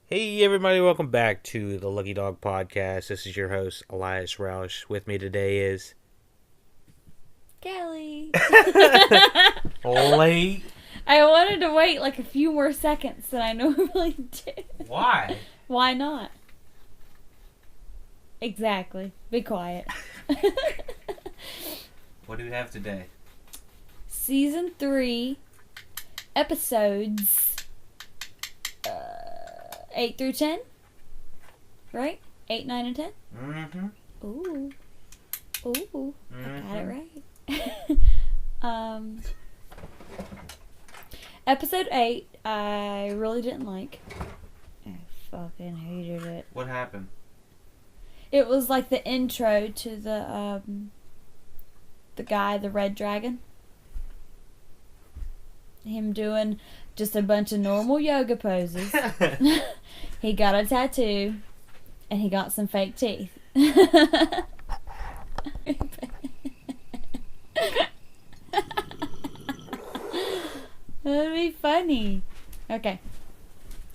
Hey everybody, welcome back to the LuckyDog podcast. This is your host, Elias Rauch. With me today is... Kellie. Late. I wanted to wait like a few more seconds than I normally do. Why? Why not? Exactly. Be quiet. What do we have today? Season 3, episodes 8 through 10? Right? 8, 9, and 10? Mm-hmm. Ooh. Ooh. Mm-hmm. I got it right. Episode 8, I really didn't like. I fucking hated it. What happened? It was like the intro to the guy, the red dragon. Him doing just a bunch of normal yoga poses. He got a tattoo, and he got some fake teeth. That'd be funny. Okay.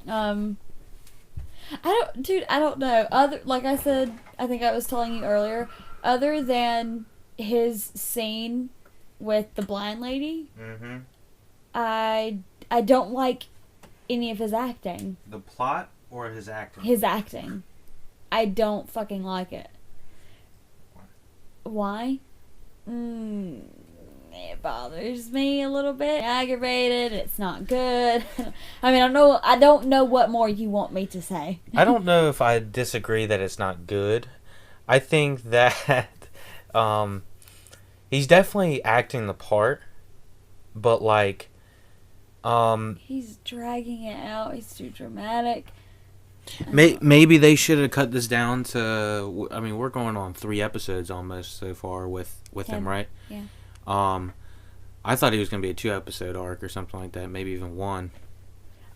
I don't know. Like I said, I think I was telling you earlier, other than his scene with the blind lady, Mm-hmm. I don't like any of his acting. The plot or his acting? His acting. I don't fucking like it. Why? It bothers me a little bit. Aggravated. It's not good. I mean, I don't know what more you want me to say. I don't know if I disagree that it's not good. I think that he's definitely acting the part, but like he's dragging it out. He's too dramatic. Maybe they should have cut this down to. I mean, we're going on 3 episodes almost so far with him, right? Yeah. I thought he was going to be a 2-episode arc or something like that, maybe even 1.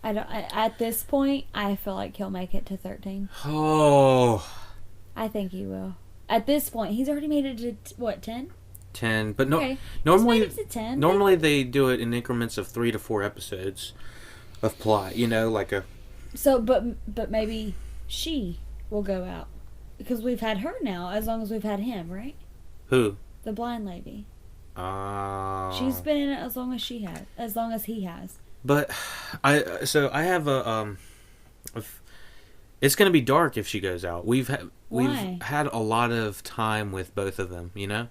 At this point, I feel like he'll make it to 13. Oh. I think he will. At this point, he's already made it to what, 10? 10, but no. Okay. Normally, He's made it to 10. normally they do it in increments of 3 to 4 episodes of plot. You know, like a. So, but maybe she will go out because we've had her now as long as we've had him, right? Who? The blind lady. Oh. She's been in it as long as he has. But I have it's gonna be dark if she goes out. We've had a lot of time with both of them, you know,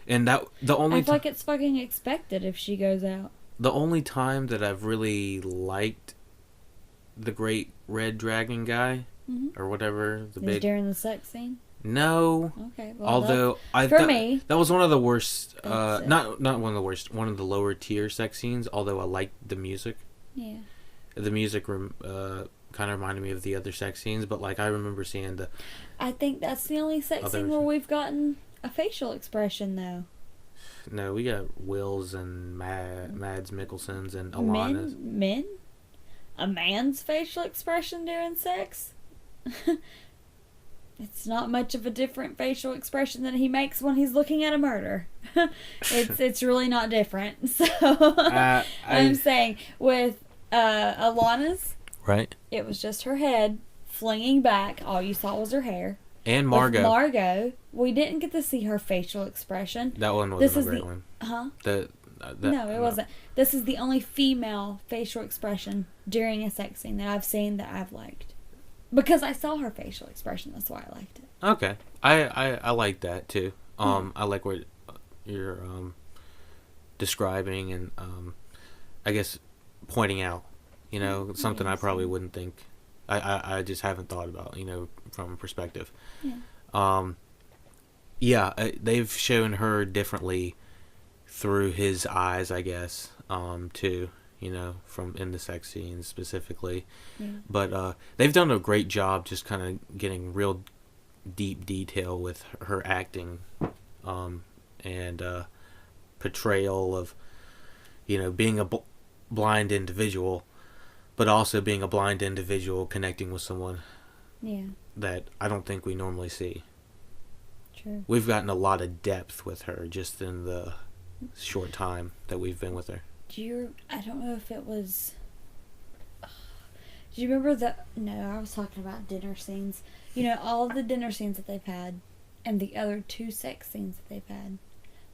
and that the only. I feel like it's fucking expected if she goes out. The only time that I've really liked the Great Red Dragon guy, or whatever the big during the sex scene. No. Okay. Well, although me, that was one of the worst. Not one of the worst. One of the lower tier sex scenes. Although I liked the music. Yeah. The music kind of reminded me of the other sex scenes, but like I remember seeing the. I think that's the only sex scene where we've gotten a facial expression, though. No, we got Will's and Mads Mikkelsen's and Alana's. Men? A man's facial expression during sex? It's not much of a different facial expression than he makes when he's looking at a murder. It's really not different. So I'm saying with Alana's, right? It was just her head flinging back. All you saw was her hair. And Margot. With Margot, we didn't get to see her facial expression. That one wasn't a great one. Huh? No, it wasn't. This is the only female facial expression during a sex scene that I've seen that I've liked. Because I saw her facial expression, that's why I liked it. Okay. I like that too. I like what you're describing and I guess pointing out, you know, something I probably wouldn't think. I just haven't thought about, you know, from a perspective. Yeah. They've shown her differently through his eyes, I guess, too, you know, from in the sex scenes specifically. Yeah. But they've done a great job just kind of getting real deep detail with her acting and portrayal of, you know, being a blind individual, but also being a blind individual connecting with someone that I don't think we normally see. True. We've gotten a lot of depth with her just in the short time that we've been with her. I don't know if it was Do you remember the... No, I was talking about dinner scenes. You know, all of the dinner scenes that they've had and the other 2 sex scenes that they've had,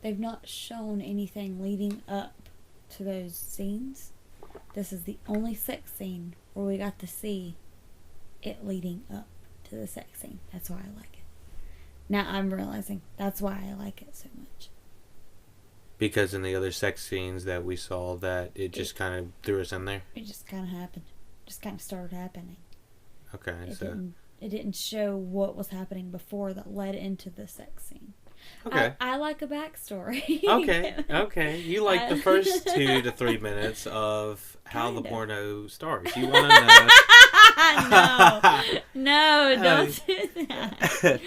they've not shown anything leading up to those scenes. This is the only sex scene where we got to see it leading up to the sex scene. That's why I like it. Now I'm realizing that's why I like it so much. Because in the other sex scenes that we saw, that it just kind of threw us in there? It just kind of happened. Just kind of started happening. Okay, It didn't show what was happening before that led into the sex scene. Okay. I like a backstory. Okay. You like the first 2 to 3 minutes of how the porno starts. You want to know... No, don't do that.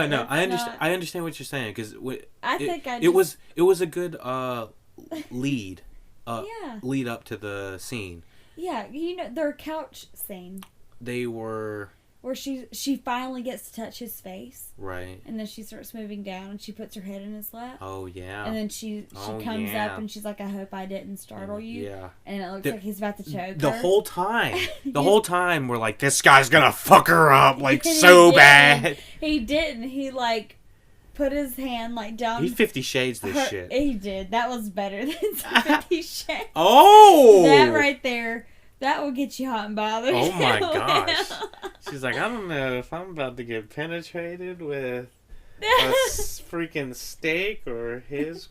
No. I understand what you're saying, because it was a good lead. Lead up to the scene. Yeah, you know, their couch scene. They were... Where she finally gets to touch his face. Right. And then she starts moving down and she puts her head in his lap. Oh, yeah. And then she comes up and she's like, I hope I didn't startle you. Yeah. And it looks like he's about to choke the her. whole time. The whole time we're like, this guy's gonna fuck her up, like, so bad. He didn't. He, like, put his hand, like, down. He 50 Shades this shit. He did. That was better than 50 Shades. Oh! That right there. That will get you hot and bothered. Oh my gosh. She's like, I don't know if I'm about to get penetrated with a freaking steak or his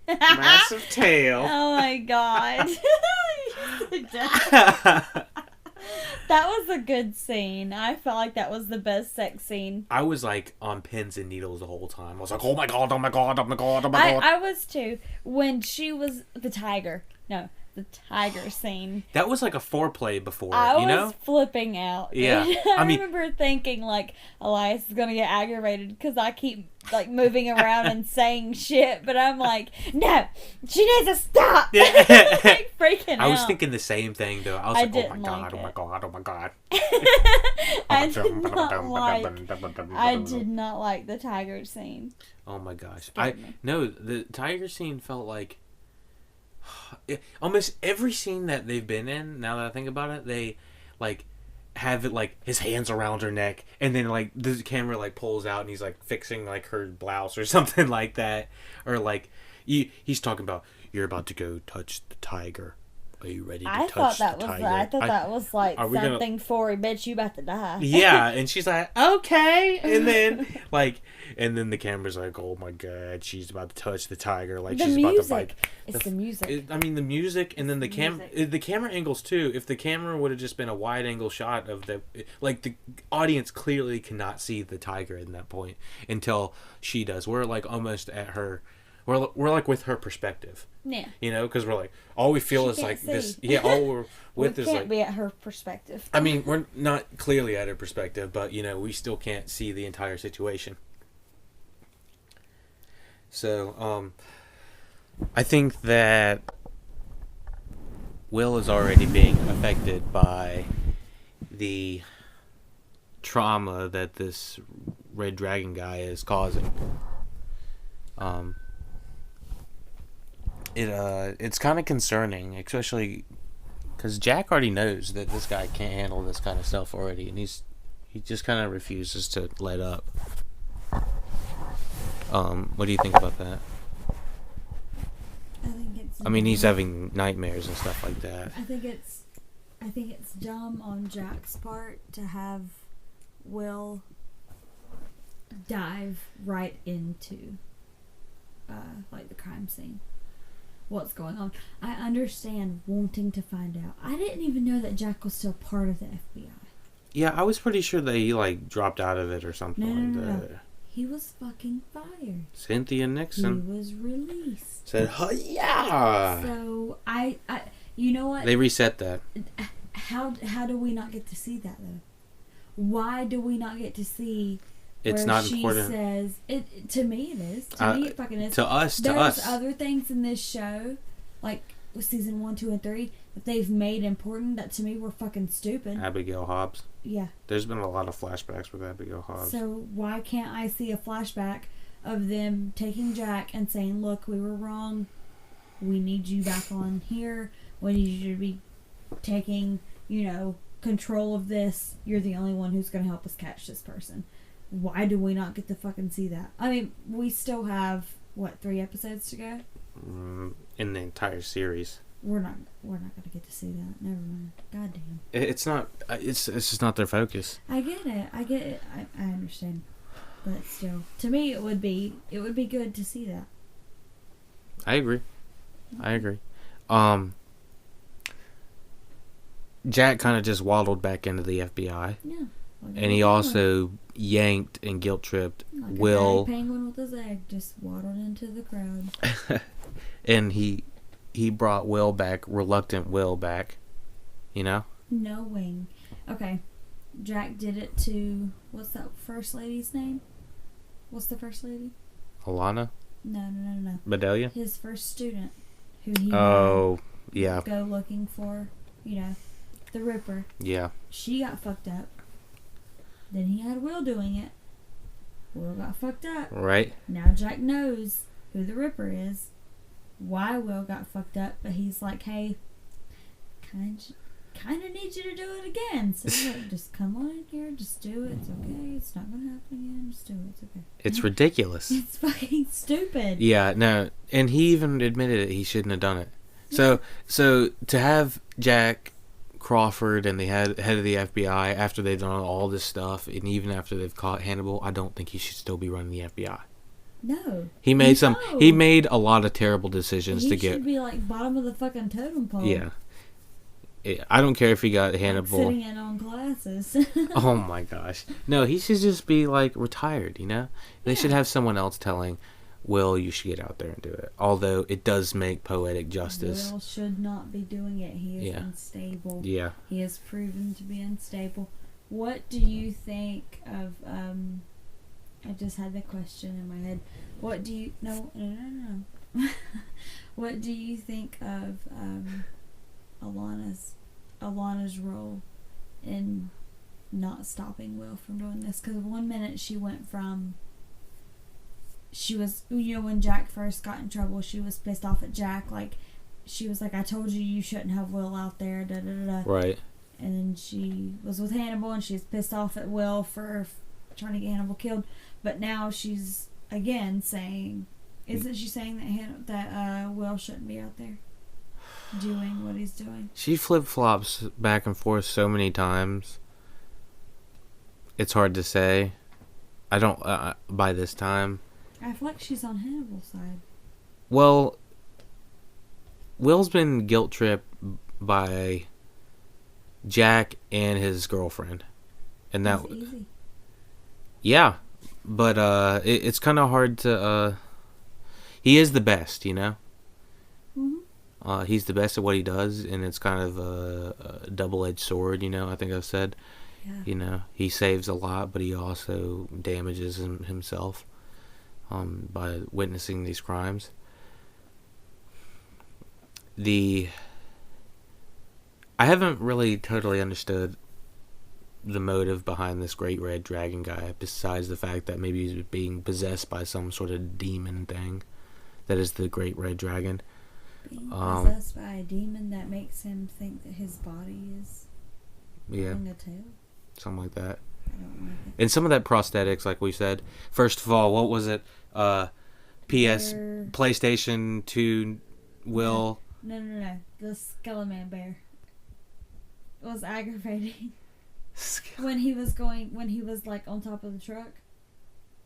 massive tail. Oh my god. That was a good scene. I felt like that was the best sex scene. I was like on pins and needles the whole time. I was like, oh my god, oh my god, oh my god, oh my god. I was too. When she was the tiger scene. That was like a foreplay before, I you know? I was flipping out. Yeah. I remember thinking, like, Elias is going to get aggravated because I keep, like, moving around and saying shit. But I'm like, no, she needs to stop. Like, freaking out. I was thinking the same thing, though. I was like, oh my god, oh my god, oh my god. I did not like the tiger scene. Oh my gosh. The tiger scene felt like... almost every scene that they've been in, now that I think about it, they like have it like his hands around her neck, and then like the camera like pulls out and he's like fixing like her blouse or something like that, or like he's talking about, you're about to go touch the tiger. Are you ready to touch the tiger? I thought that was like something for a bitch, you about to die. Yeah, and she's like, okay, and then the camera's like, oh my god, she's about to touch the tiger, like she's about to bite. It's the music. The music, and then the camera angles too. If the camera would have just been a wide angle shot of the audience clearly cannot see the tiger in that point until she does. We're like almost at her. We're like with her perspective. Yeah. You know, because we're like, all we feel is like see. This. Yeah, all we're with is like... We can't be at her perspective. I mean, we're not clearly at her perspective, but, you know, we still can't see the entire situation. So, I think that Will is already being affected by the trauma that this Red Dragon guy is causing. It's kind of concerning, especially because Jack already knows that this guy can't handle this kind of stuff already, and he just kind of refuses to let up. What do you think about that? I mean, he's having nightmares and stuff like that. I think it's dumb on Jack's part to have Will dive right into like the crime scene. What's going on? I understand wanting to find out. I didn't even know that Jack was still part of the FBI. Yeah, I was pretty sure that he like dropped out of it or something. No. He was fucking fired. Cynthia Nixon. He was released. Said, yeah. So I you know what? They reset that. How do we not get to see that though? Why do we not get to see? It's where not she important. Says it to me. It is to me. It fucking is. To us. There's other things in this show, like with season 1, 2, and 3, that they've made important that to me were fucking stupid. Abigail Hobbs. Yeah. There's been a lot of flashbacks with Abigail Hobbs. So why can't I see a flashback of them taking Jack and saying, "Look, we were wrong. We need you back on here. We need you to be taking, control of this. You're the only one who's going to help us catch this person. Why do we not get to fucking see that? I mean, we still have, 3 episodes to go? In the entire series. We're not going to get to see that. Never mind. God damn. It's not, it's just not their focus. I get it. I understand. But still, to me, it would be good to see that. I agree. Jack kind of just waddled back into the FBI. Yeah. And he also yanked and guilt tripped like Will. A penguin with his egg just waddled into the crowd. And he brought Will back, reluctant Will back. Knowing. Okay. Jack did it to, what's that first lady's name? What's the first lady? Alana? No. Bedelia? His first student. Who he yeah. Go looking for, the Ripper. Yeah. She got fucked up. Then he had Will doing it. Will got fucked up. Right. Now Jack knows who the Ripper is. Why Will got fucked up, but he's like, hey, kind of need you to do it again. So like, just come on in here, just do it. It's okay. It's not gonna happen again. Just do it. It's okay. It's ridiculous. It's fucking stupid. Yeah. No. And he even admitted it. He shouldn't have done it. So to have Jack Crawford and the head of the FBI after they've done all this stuff, and even after they've caught Hannibal, I don't think he should still be running the FBI. No. He made a lot of terrible decisions he to get. He should be like bottom of the fucking totem pole. Yeah. I don't care if he got Hannibal. Like sitting in on glasses. Oh my gosh. No, he should just be like retired, They should have someone else telling Will, you should get out there and do it. Although it does make poetic justice. Will should not be doing it. He is unstable. Yeah. He has proven to be unstable. What do you think of, I just had the question in my head. What do you, no. What do you think of, Alana's role in not stopping Will from doing this? Because 1 minute she went from, she was, when Jack first got in trouble, she was pissed off at Jack. Like, she was like, I told you shouldn't have Will out there, da-da-da-da. Right. And then she was with Hannibal, and she's pissed off at Will for trying to get Hannibal killed. But now she's, again, saying, isn't she saying that Will shouldn't be out there doing what he's doing? She flip-flops back and forth so many times. It's hard to say. I don't, by this time. I feel like she's on Hannibal's side. Well, Will's been guilt-tripped by Jack and his girlfriend. And that was easy. Yeah. But it's kind of hard to he is the best, Mm-hmm. He's the best at what he does, and it's kind of a double-edged sword, I think I've said. Yeah. He saves a lot, but he also damages himself by witnessing these crimes. I haven't really totally understood the motive behind this great red dragon guy, besides the fact that maybe he's being possessed by some sort of demon thing that is the great red dragon. Being possessed by a demon that makes him think that his body is having a tail. Something like that. I don't like it. And some of that prosthetics, like we said. First of all, what was it? PlayStation 2 Will. No. The Skeleman bear. It was aggravating. When he was like on top of the truck.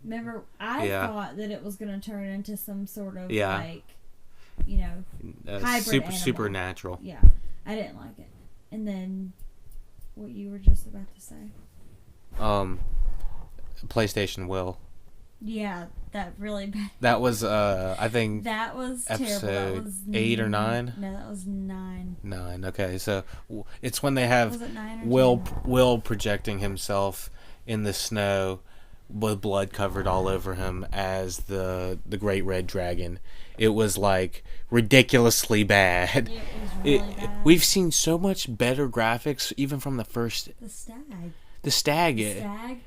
Remember, I thought that it was going to turn into some sort of like, hybrid animal. Supernatural. Yeah, I didn't like it. And then, what you were just about to say. PlayStation Will. Yeah, that really bad. That was, I think... That was episode terrible. That was 8 or 9? No, that was 9. 9, okay. So, it's when they have was it 9 or Will projecting himself in the snow with blood covered all over him as the great red dragon. It was, like, ridiculously bad. It was really bad. We've seen so much better graphics, even from the first... The stag. The stag. The stag.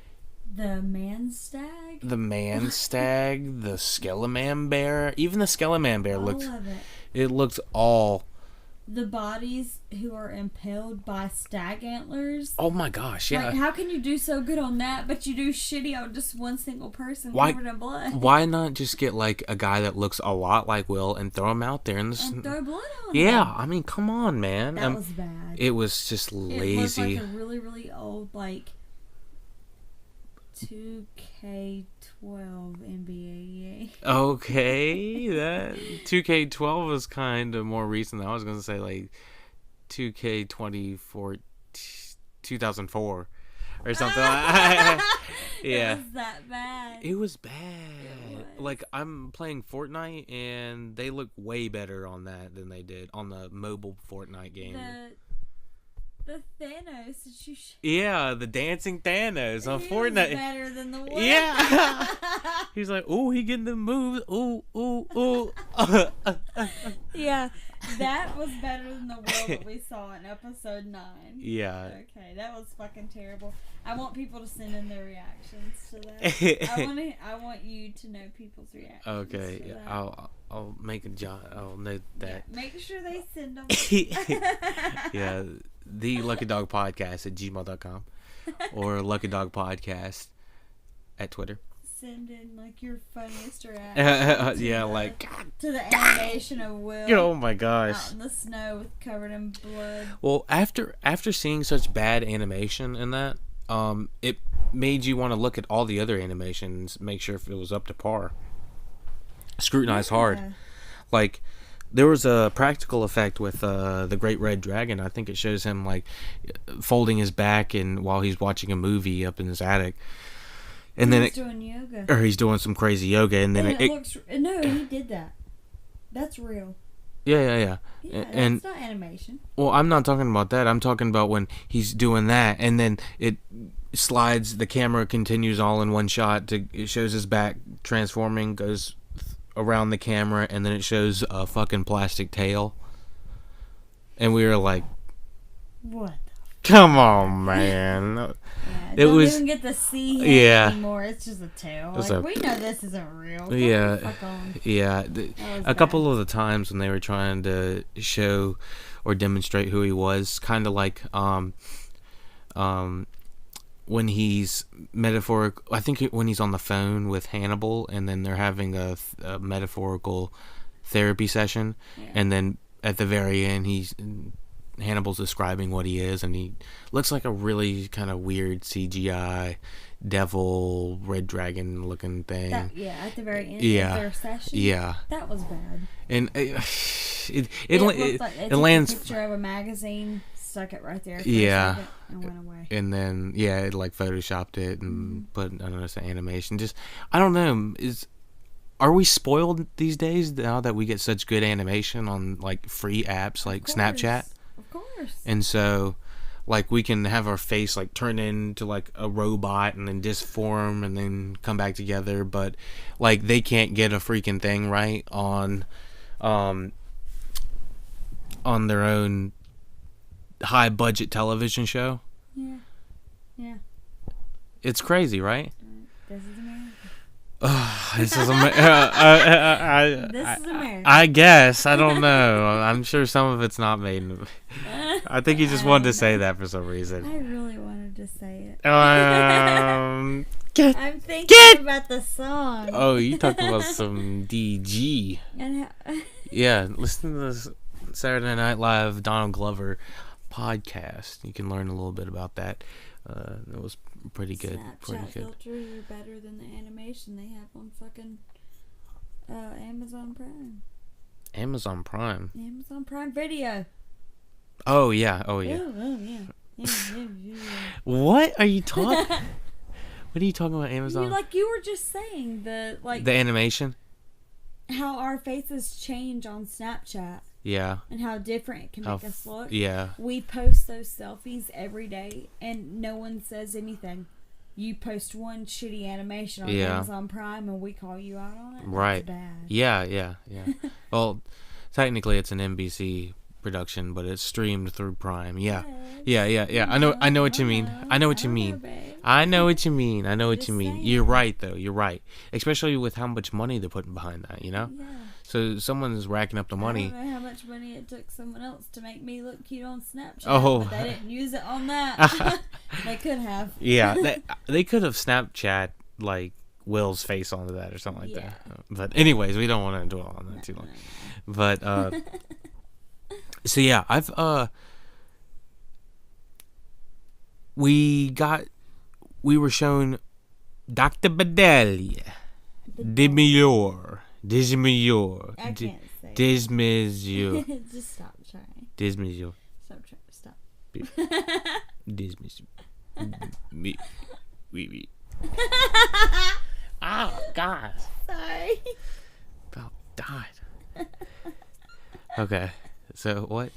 The man stag. The man stag. The Skeleman bear. Even the Skeleman bear all looked... of it. It looked all the bodies who are impaled by stag antlers. Oh my gosh, yeah. Like, how can you do so good on that, but you do shitty on just one single person covered in blood? Why not just get, like, a guy that looks a lot like Will and throw him out there and throw blood on Yeah, him? I mean, come on, man. That was bad. It was just lazy. It looked like a really, really old, like, 2K12 NBA. Okay, that 2K12 is kind of more recent. I was gonna say like 2K24, 2004, or something. Yeah, it was that bad. It was bad. Like, I'm playing Fortnite, and they look way better on that than they did on the mobile Fortnite game. The Thanos that you Yeah, the dancing Thanos on Fortnite. Was better than the one. Yeah. He's like, oh, he getting the moves. Ooh, ooh, ooh. Yeah, that was better than the Will that we saw in episode 9. Yeah. Okay, that was fucking terrible. I want people to send in their reactions to that. I want you to know people's reactions. Okay, to that. I'll make a job. I'll note that. Yeah, make sure they send them. Yeah, the LuckyDog Podcast at gmail.com or LuckyDog Podcast at Twitter. Send in like your funniest reaction. Yeah, like to the animation of Will. Oh my gosh! Out in the snow with covered in blood. Well, after seeing such bad animation in that, it made you want to look at all the other animations, make sure if it was up to par. Scrutinize hard. Like, there was a practical effect with the Great Red Dragon. I think it shows him like folding his back and while he's watching a movie up in his attic. And then he's doing yoga. Or he's doing some crazy yoga, and then it looks. No, he did that. That's real. Yeah. Yeah, and that's not animation. Well, I'm not talking about that. I'm talking about when he's doing that, and then it slides. The camera continues all in one shot. It shows his back transforming, goes around the camera, and then it shows a fucking plastic tail. And we were like, "What? Come on, man!" Yeah, it don't was even get to see him anymore. It's just a tail. Like, we know this isn't real. A couple of the times when they were trying to show or demonstrate who he was, kind of like when he's I think when he's on the phone with Hannibal, and then they're having a metaphorical therapy session, and then at the very end Hannibal's describing what he is, and he looks like a really kind of weird CGI devil red dragon looking thing. At the very end of their session. Yeah, that was bad. And it lands. A picture of a magazine, stuck it right there. For a second, and went away. And then it like photoshopped it and put another animation. Just I don't know. Are we spoiled these days now that we get such good animation on like free apps like Snapchat? Of course. And so, like, we can have our face like turn into like a robot and then disform and then come back together, but like they can't get a freaking thing right on their own high budget television show. Yeah. It's crazy, right? This is America. This is America. I guess. I don't know. I'm sure some of it's not made. I think he just wanted to say that for some reason. I really wanted to say it. I'm thinking about the song. Oh, you talking about some DG. Yeah, listen to this Saturday Night Live Donald Glover podcast. You can learn a little bit about that. It was pretty good. Snapchat filters are better than the animation they have on fucking Amazon Prime. Amazon Prime Video. Oh yeah. Yeah. What are you talking? What are you talking about, Amazon? You were just saying the animation. How our faces change on Snapchat. Yeah. And how different it can make us look. Yeah. We post those selfies every day, and no one says anything. You post one shitty animation on Amazon Prime, and we call you out on it. Right. That's bad. Yeah. Well, technically it's an NBC production, but it's streamed through Prime. Yeah. I know what you mean. I know what you mean. You're right, though. You're right. Especially with how much money they're putting behind that, you know? Yeah. So someone's racking up the money. I don't know how much money it took someone else to make me look cute on Snapchat, Oh. but they didn't use it on that. They could have. Yeah, they could have Snapchat like Will's face onto that or something like that. Yeah. But anyways, we don't want to dwell on that too long. But so yeah, we were shown Dr. Bedelia, Desmillor, I can't say it. Desmillor, Just stop trying. Desmillor, Stop trying. Stop. Desmillor, oui. Oh God! Sorry. About died. Okay, so what?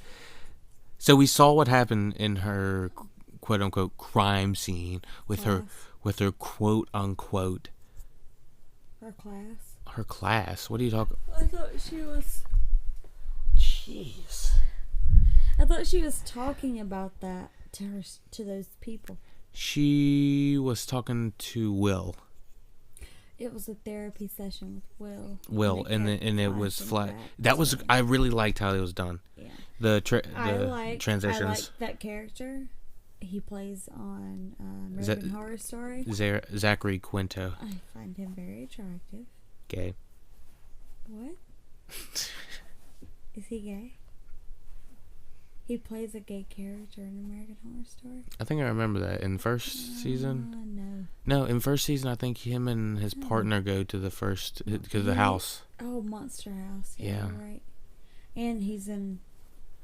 So we saw what happened in her quote unquote crime scene with her quote unquote Her class. What are you talking? I thought she was. Jeez. I thought she was talking about that to those people. She was talking to Will. It was a therapy session with Will, and it was flat. That was I really liked how it was done. Yeah. The transitions. I like that character. He plays on American Horror Story. Zachary Quinto. I find him very attractive. Gay. What? Is he gay? He plays a gay character in American Horror Story. I think I remember that in first season. No, in first season I think him and his partner go to the house. Oh, Monster House. Yeah. Right. And he's in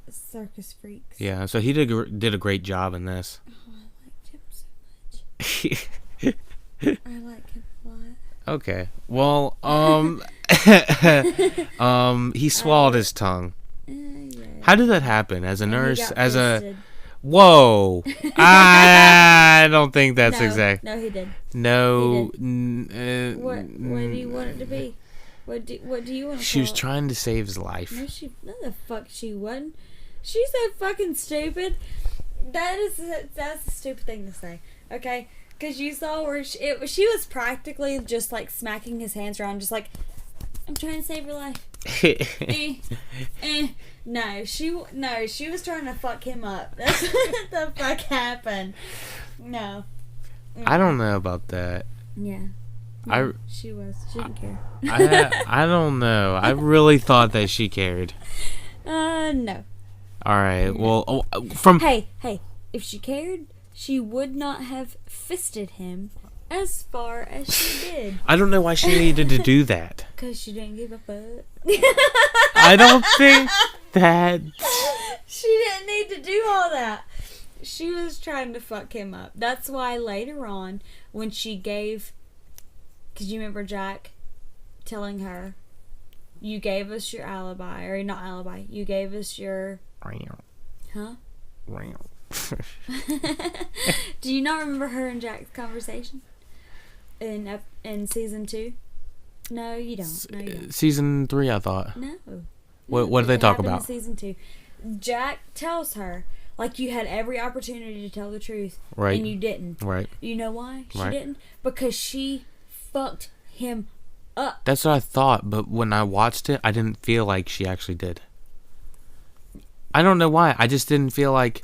Circus Freaks. Yeah, so he did a great job in this. Oh, I liked him so much. I like him a lot. Okay. Well, he swallowed his tongue. Yeah. How did that happen? As a nurse, whoa! I don't think that's exact. No, he did. No. He did. What do you want it to be? What do you want to? She was trying to save his life. No, the fuck she wasn't. She's so fucking stupid. That's a stupid thing to say. Okay, because you saw where she was practically just like smacking his hands around, just like, I'm trying to save your life. No, she was trying to fuck him up. That's what the fuck happened. No. I don't know about that. Yeah. She didn't care. I don't know. I really thought that she cared. No. All right. Well, Hey, if she cared, she would not have fisted him as far as she did. I don't know why she needed to do that. Because she didn't give a fuck. I don't think that... She didn't need to do all that. She was trying to fuck him up. That's why later on, when she gave... Because you remember Jack telling her, you gave us your alibi. Or not alibi. You gave us your... Huh? Do you not remember her and Jack's conversation? In season 2? No, you don't. No, you don't. Season 3, I thought. No. What did they talk about? In season 2. Jack tells her, like, you had every opportunity to tell the truth. Right. And you didn't. Right. You know why she didn't? Because she fucked him up. That's what I thought, but when I watched it, I didn't feel like she actually did. I don't know why. I just didn't feel like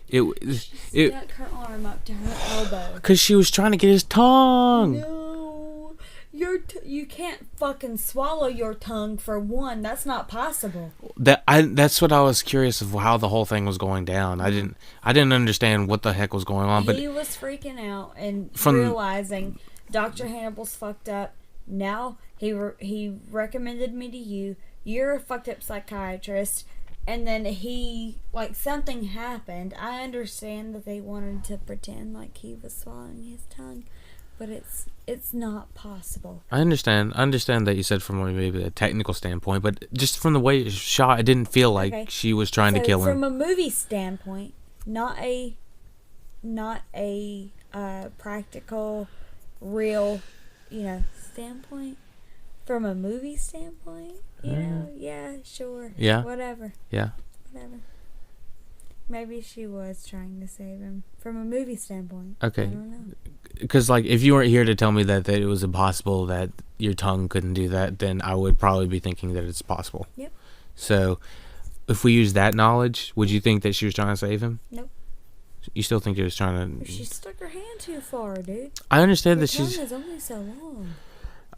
it stuck her arm up to her elbow. Because she was trying to get his tongue. No. You can't fucking swallow your tongue for one. That's not possible. That's what I was curious of, how the whole thing was going down. I didn't understand what the heck was going on. But he was freaking out and realizing Dr. Hannibal's fucked up. Now he recommended me to you. You're a fucked up psychiatrist. And then something happened. I understand that they wanted to pretend like he was swallowing his tongue, but it's not possible. I understand that you said from maybe a technical standpoint, but just from the way it was shot, it didn't feel like she was trying to kill him. From a movie standpoint, not a practical, real, standpoint. From a movie standpoint, yeah, sure. Yeah. Whatever. Yeah. Whatever. Maybe she was trying to save him. From a movie standpoint. Okay. I don't know. Because, if you weren't here to tell me that it was impossible that your tongue couldn't do that, then I would probably be thinking that it's possible. Yep. So, if we use that knowledge, would you think that she was trying to save him? Nope. You still think she was trying to... She stuck her hand too far, dude. I understand Your that tongue she's... is only so long.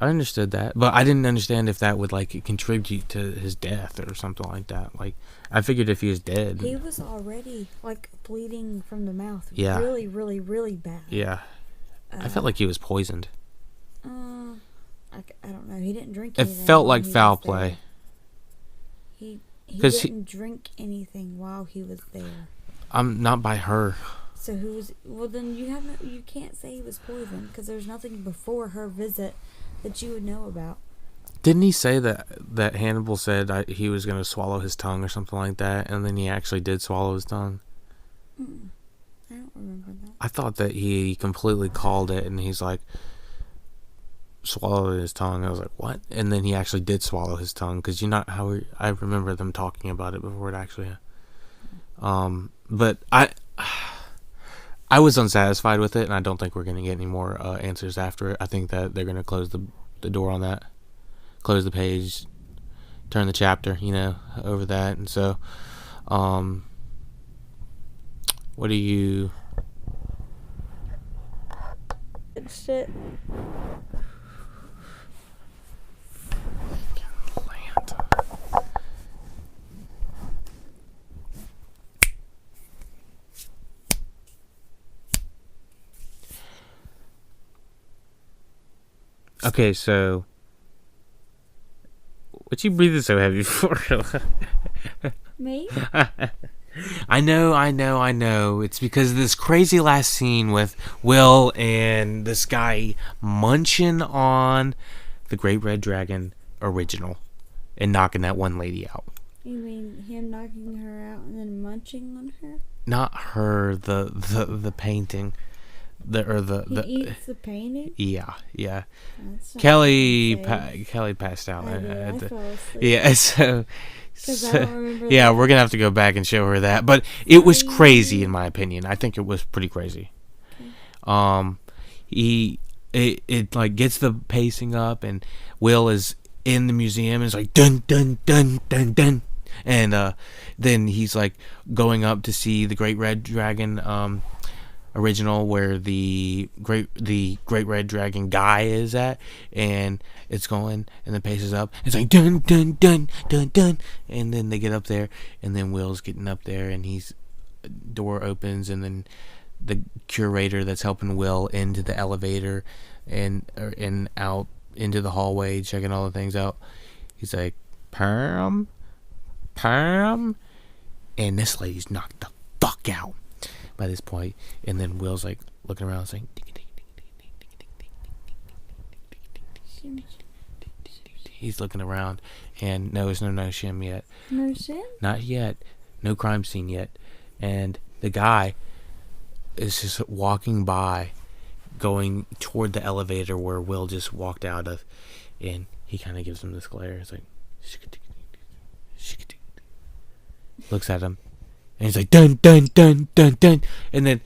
I understood that, but I didn't understand if that would, like, contribute to his death or something like that. Like, I figured if he was dead... He was already, like, bleeding from the mouth. Yeah. Really, really, really bad. Yeah. I felt like he was poisoned. I don't know. He didn't drink It anything. felt like foul play. He 'Cause didn't drink anything while he was there. I'm not by her. So who was... Well, then you can't say he was poisoned because there's nothing before her visit that you would know about. Didn't he say that Hannibal said he was going to swallow his tongue or something like that, and then he actually did swallow his tongue? I don't remember that. I thought that he completely called it, and he's like, swallowed his tongue. I was like, what? And then he actually did swallow his tongue, because I remember them talking about it before it actually... But I was unsatisfied with it, and I don't think we're going to get any more answers after it. I think that they're going to close the door on that. Close the page, turn the chapter, over that. And so, what do you... Shit. Okay, so... What you breathing so heavy for? Me? I know. It's because of this crazy last scene with Will and this guy munching on the Great Red Dragon original and knocking that one lady out. You mean him knocking her out and then munching on her? Not her, the painting. He eats the painting? Yeah. Kellie passed out. I fell asleep. Yeah, so I don't remember yeah, that. we're gonna have to go back and show her that. But it was crazy, in my opinion. I think it was pretty crazy. Okay. It like gets the pacing up, and Will is in the museum, and it's like dun dun dun dun dun, and then he's like going up to see the Great Red Dragon original, where the great red dragon guy is at, and it's going, and the pace is up. It's like dun dun dun dun dun, and then they get up there, and then Will's getting up there, and door opens, and then the curator that's helping Will into the elevator and out into the hallway, checking all the things out. He's like, Pam, and this lady's knocked the fuck out by this point, and then Will's like looking around saying he's looking around, and no, there's no shim yet. No shim? Not yet. No crime scene yet. And the guy is just walking by, going toward the elevator where Will just walked out of, and he kind of gives him this glare. It's like looks at him, and he's like, dun, dun, dun, dun, dun. And then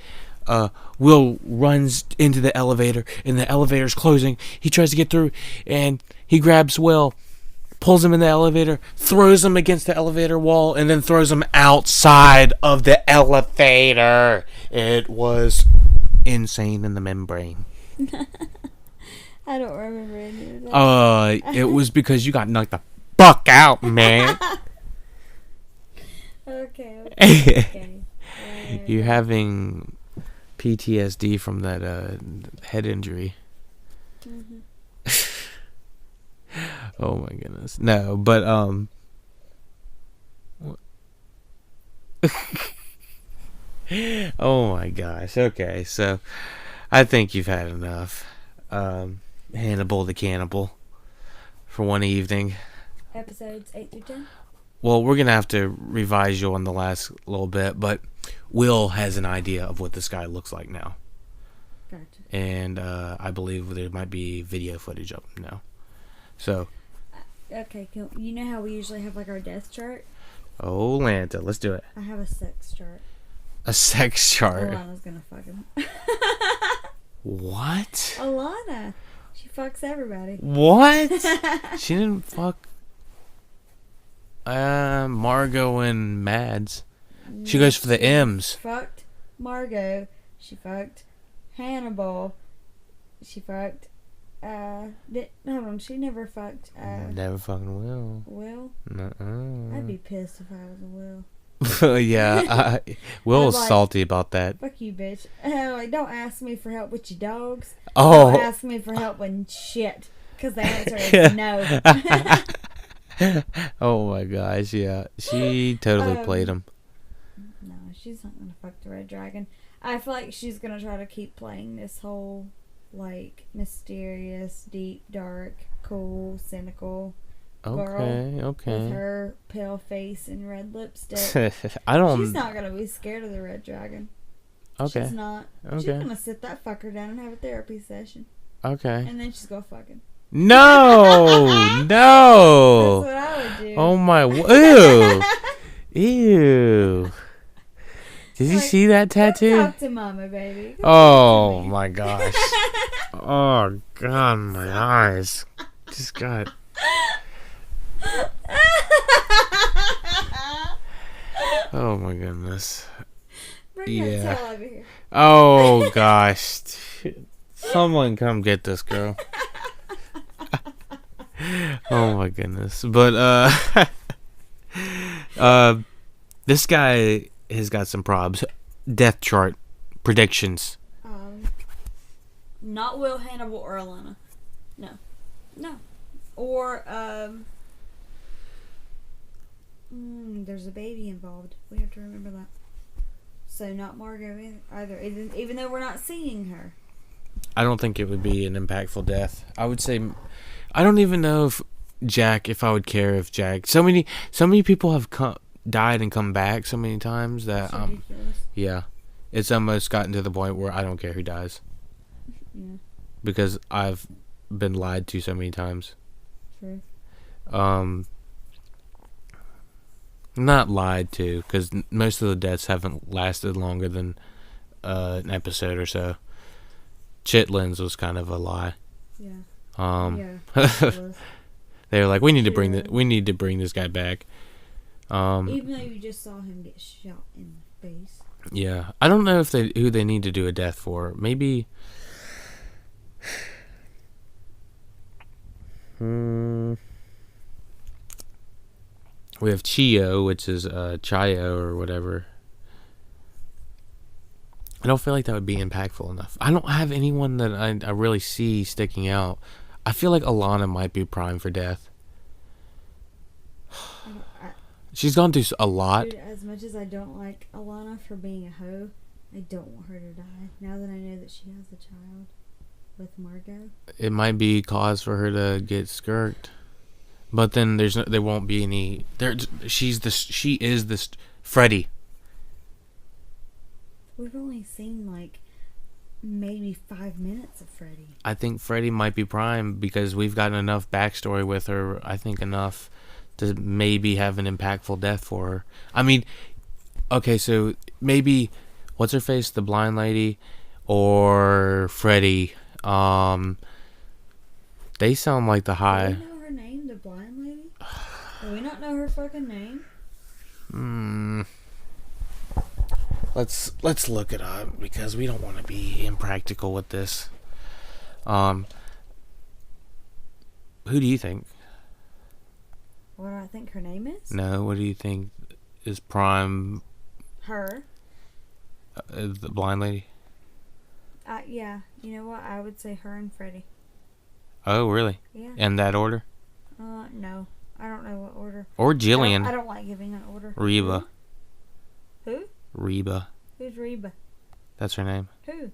Will runs into the elevator, and the elevator's closing. He tries to get through, and he grabs Will, pulls him in the elevator, throws him against the elevator wall, and then throws him outside of the elevator. It was insane in the membrane. I don't remember any of that. It was because you got knocked the fuck out, man. Okay. You're having PTSD from that head injury. Mm-hmm. Oh my goodness. No, but oh my gosh. Okay, so I think you've had enough. Hannibal the Cannibal for one evening. Episodes 8 through 10? Well, we're going to have to revise you on the last little bit, but Will has an idea of what this guy looks like now. Gotcha. And I believe there might be video footage of him now. So. Okay, you know how we usually have like our death chart? Oh, Lanta, let's do it. I have a sex chart. A sex chart? Alana's going to fuck him. What? Alana. She fucks everybody. What? She didn't fuck Margot and Mads. She goes for the M's. Fucked Margot. She fucked Hannibal. She fucked hold on, she never fucked Never fucking will. Will? Nuh-uh. I'd be pissed if I was a Will. Yeah, Will's like, salty about that. Fuck you, bitch. Like, don't ask me for help with your dogs. Oh. Don't ask me for help with shit. Because the answer is no. Oh my gosh, yeah. She totally played him. No, she's not going to fuck the Red Dragon. I feel like she's going to try to keep playing this whole, like, mysterious, deep, dark, cool, cynical girl. Okay. With her pale face and red lipstick. She's not going to be scared of the Red Dragon. Okay. She's not. Okay. She's going to sit that fucker down and have a therapy session. Okay. And then she's going to fuck him. No! No! That's what I would do. Oh my... Ew! Ew! Did you see that tattoo? Talk to mama, baby. Oh my gosh. Oh god, my eyes just got... Oh my goodness. Bring that tail over here. Oh gosh. Someone come get this girl. Oh my goodness. But this guy has got some probs. Death chart predictions. Not Will, Hannibal, or Alana. No. Or there's a baby involved. We have to remember that. So not Margot either. Even though we're not seeing her. I don't think it would be an impactful death. I would say, I don't even know if I would care if Jack. So many people have died and come back so many times that yeah, it's almost gotten to the point where I don't care who dies. Yeah. Because I've been lied to so many times. True. Not lied to, because most of the deaths haven't lasted longer than an episode or so. Chitlin's was kind of a lie. Yeah. They were like, we need to bring this guy back. Even though you just saw him get shot in the face. Yeah, I don't know who they need to do a death for. Maybe. We have Chio, which is Chayo or whatever. I don't feel like that would be impactful enough. I don't have anyone that I really see sticking out. I feel like Alana might be prime for death. She's gone through a lot. Dude, as much as I don't like Alana for being a hoe, I don't want her to die. Now that I know that she has a child with Margot. It might be cause for her to get skirked. But then there won't be any... She is this Freddy. We've only seen, like, maybe 5 minutes of Freddy. I think Freddy might be prime because we've gotten enough backstory with her. I think enough to maybe have an impactful death for her. I mean, okay, so maybe... What's her face? The blind lady? Or Freddy? They sound like the high... Do we know her name, the blind lady? Do we not know her fucking name? Let's look it up because we don't want to be impractical with this. Who do you think? What do I think her name is? No, what do you think is prime? Her. The blind lady? Yeah. You know what? I would say her and Freddy. Oh, really? Yeah. In that order? No. I don't know what order. Or Jillian. I don't like giving an order. Reba. Who? Reba. Who's Reba? That's her name. Who?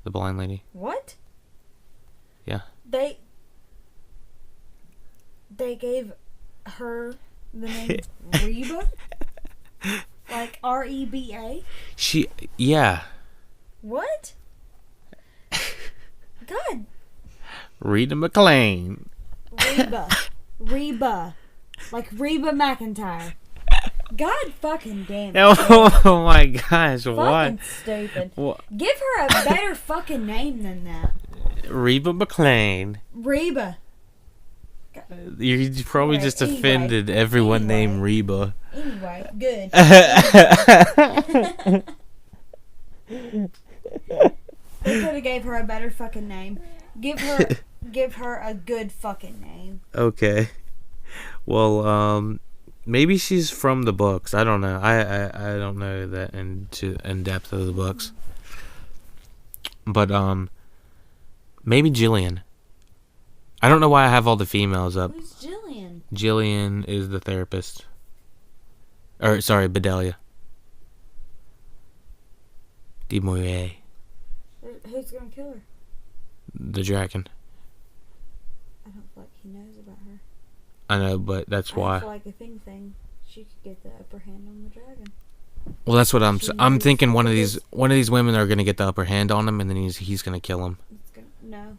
The blind lady. What? Yeah. They gave her the name Reba? Like R-E-B-A? Yeah. What? God. Reba McClain. Reba. Like Reba McEntire. God fucking damn it. Oh my gosh, fucking what? Stupid. What? Give her a better fucking name than that. Reba McClane. Reba. You probably just offended everyone named Reba. Anyway, good. They could have gave her a better fucking name. Give her a good fucking name. Okay. Well, maybe she's from the books. I don't know. I don't know that in depth of the books. But maybe Jillian. I don't know why I have all the females up. Who's Jillian? Jillian is the therapist. Or sorry, Bedelia. DeMoyer. Who's gonna kill her? The dragon. I don't feel like he knows about her. I know, but that's why. I feel like a thing, she could get the upper hand on the dragon. Well, that's what I'm thinking. One of these women are gonna get the upper hand on him, and then he's gonna kill him. No,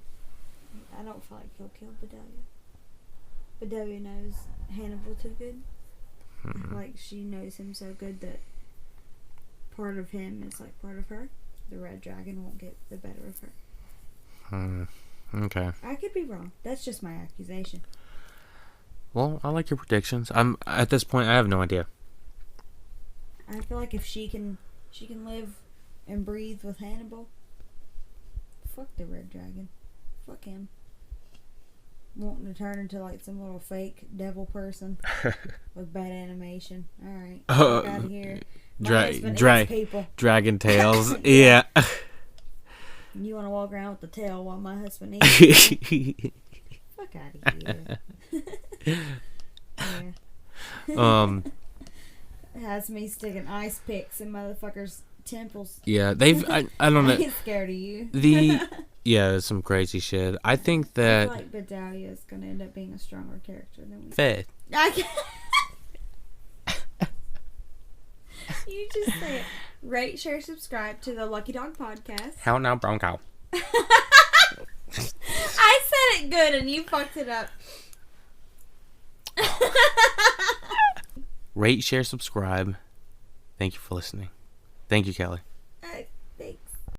I don't feel like he'll kill Bedelia. Bedelia knows Hannibal too good. I feel like she knows him so good that part of him is like part of her. The red dragon won't get the better of her. Okay. I could be wrong. That's just my accusation. Well, I like your predictions. I'm at this point. I have no idea. I feel like if she can live and breathe with Hannibal. Fuck the red dragon. Fuck him. Wanting to turn into like some little fake devil person with bad animation. All right, out of here. Dragon tails. Yeah. You want to walk around with the tail while my husband eats? Fuck out of here. Yeah. It has me sticking ice picks in motherfuckers' temples. Yeah, I don't know. I get scared of you. Yeah, some crazy shit. I think that I feel like Bedelia is going to end up being a stronger character than we. Faith. You just say it. Rate, share, subscribe to the LuckyDog podcast. Hell no, Bronco. I said it good and you fucked it up. Rate, share, subscribe. Thank you for listening. Thank you, Kelly.